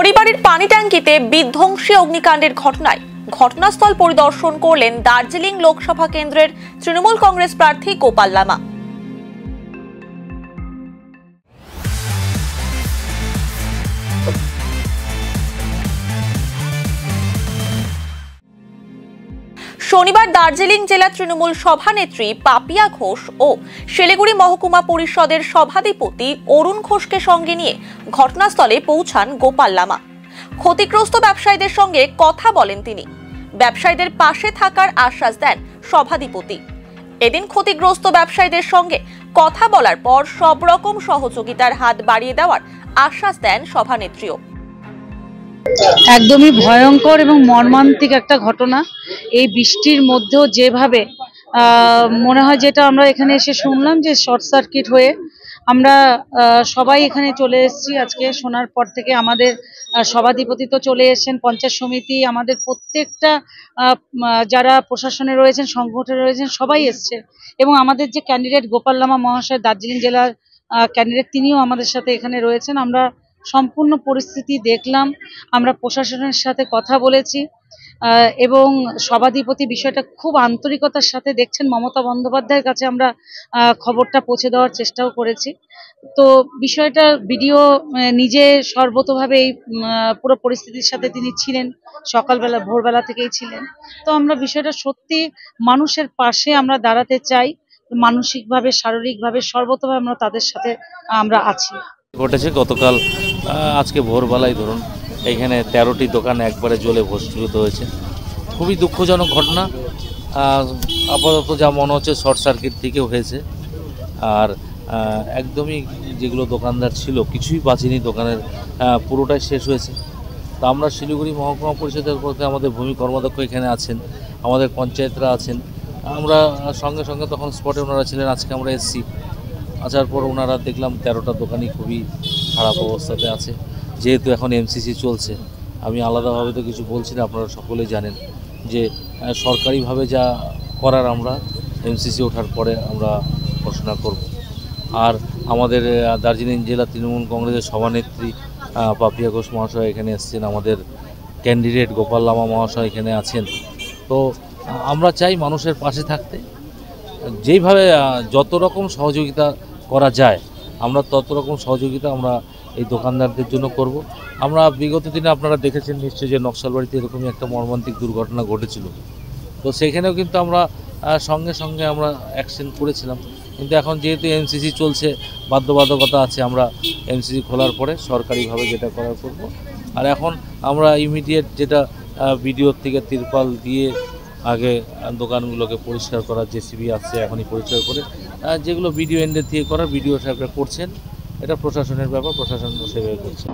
খড়িবাড়ির পানি ট্যাঙ্কিতে বিধ্বংসী অগ্নিকাণ্ডের ঘটনায় ঘটনাস্থল পরিদর্শন করলেন দার্জিলিং লোকসভা কেন্দ্রের তৃণমূল কংগ্রেস প্রার্থী গোপাল লামা। শনিবার দার্জিলিং জেলা তৃণমূল সভানেত্রী পাপিয়া ঘোষ ও শিলিগুড়ি মহকুমা পরিষদের সভাধিপতি অরুণ ঘোষকে সঙ্গে নিয়ে ঘটনাস্থলে পৌঁছান গোপাল লামা। ক্ষতিগ্রস্ত ব্যবসায়ীদের সঙ্গে কথা বলেন তিনি। ব্যবসায়ীদের পাশে থাকার আশ্বাস দেন সভাধিপতি। এদিন ক্ষতিগ্রস্ত ব্যবসায়ীদের সঙ্গে কথা বলার পর সব রকম সহযোগিতার হাত বাড়িয়ে দেওয়ার আশ্বাস দেন সভানেত্রীও। একদমই ভয়ঙ্কর এবং মর্মান্তিক একটা ঘটনা। এই বৃষ্টির মধ্যেও যেভাবে মনে হয়, যেটা আমরা এখানে এসে শুনলাম যে শর্ট সার্কিট হয়ে আমরা সবাই এখানে চলে এসেছি। আজকে শোনার পর থেকে আমাদের সভাধিপতি তো চলে এসেছেন, পঞ্চায়েত সমিতি, আমাদের প্রত্যেকটা যারা প্রশাসনে রয়েছেন, সংগঠনে রয়েছেন, সবাই এসছে। এবং আমাদের যে ক্যান্ডিডেট গোপাল লামা মহাশয়, দার্জিলিং জেলার ক্যান্ডিডেট, তিনিও আমাদের সাথে এখানে রয়েছেন। আমরা সম্পূর্ণ পরিস্থিতি দেখলাম, আমরা প্রশাসনের সাথে কথা বলেছি এবং সভাধিপতি বিষয়টা খুব আন্তরিকতার সাথে দেখছেন। মমতা বন্দ্যোপাধ্যায়ের কাছে আমরা খবরটা পৌঁছে দেওয়ার চেষ্টাও করেছি। তো বিষয়টা ভিডিও নিজে সর্বতভাবে এই পুরো পরিস্থিতির সাথে তিনি ছিলেন, সকালবেলা ভোরবেলা থেকেই ছিলেন। তো আমরা বিষয়টা সত্যি মানুষের পাশে আমরা দাঁড়াতে চাই, মানসিকভাবে, শারীরিকভাবে, সর্বতভাবে আমরা তাদের সাথে আমরা আছি। ঘটেছে গতকাল, আজকে ভোরবেলায় ধরুন এইখানে 13টি দোকান একবারে জ্বলে ভস্মীভূত হয়েছে। খুবই দুঃখজনক ঘটনা। আপাতত যা মনে হচ্ছে শর্ট সার্কিট থেকেও হয়েছে। আর একদমই যেগুলো দোকানদার ছিল কিছুই বাঁচেনি, দোকানের পুরোটাই শেষ হয়েছে। তো আমরা শিলিগুড়ি মহকুমা পরিষদের করতে আমাদের ভূমি কর্মাধ্যক্ষ এখানে আছেন, আমাদের পঞ্চায়েতরা আছেন। আমরা সঙ্গে সঙ্গে তখন স্পটে ওনারা ছিলেন। আজকে আমরা এসছি, আসার পর ওনারা দেখলাম 13টা দোকানই খুবই খারাপ অবস্থাতে আছে। যেহেতু এখন এমসিসি চলছে, আমি আলাদাভাবে তো কিছু বলছি না, আপনারা সকলেই জানেন যে সরকারিভাবে যা করার আমরা এমসিসি ওঠার পরে আমরা ঘোষণা করব। আর আমাদের দার্জিলিং জেলা তৃণমূল কংগ্রেসের সভানেত্রী পাপিয়া ঘোষ মহাশয় এখানে এসেছেন, আমাদের ক্যান্ডিডেট গোপাল লামা মহাশয় এখানে আছেন। তো আমরা চাই মানুষের পাশে থাকতে, যেইভাবে যত রকম সহযোগিতা করা যায় আমরা তত রকম সহযোগিতা আমরা এই দোকানদারদের জন্য করব। আমরা বিগত দিনে আপনারা দেখেছেন নিশ্চয়ই যে নকশালবাড়িতে এরকমই একটা মর্মান্তিক দুর্ঘটনা ঘটেছিল। তো সেখানেও কিন্তু আমরা সঙ্গে সঙ্গে আমরা অ্যাকশন করেছিলাম। কিন্তু এখন যেহেতু এমসিসি চলছে, বাধ্যবাধকতা আছে, আমরা এমসিসি খোলার পরে সরকারিভাবে যেটা করার করব। আর এখন আমরা ইমিডিয়েট যেটা ভিডিওর থেকে তিরপাল দিয়ে আগে দোকানগুলোকে পরিষ্কার করার জেসিবি আসছে, এখনই পরিষ্কার করে যেগুলো ভিডিও এন্ডের থেকে করার ভিডিও সাহেবরা করছেন। এটা প্রশাসনের ব্যাপার, প্রশাসন সেভাবে করছে।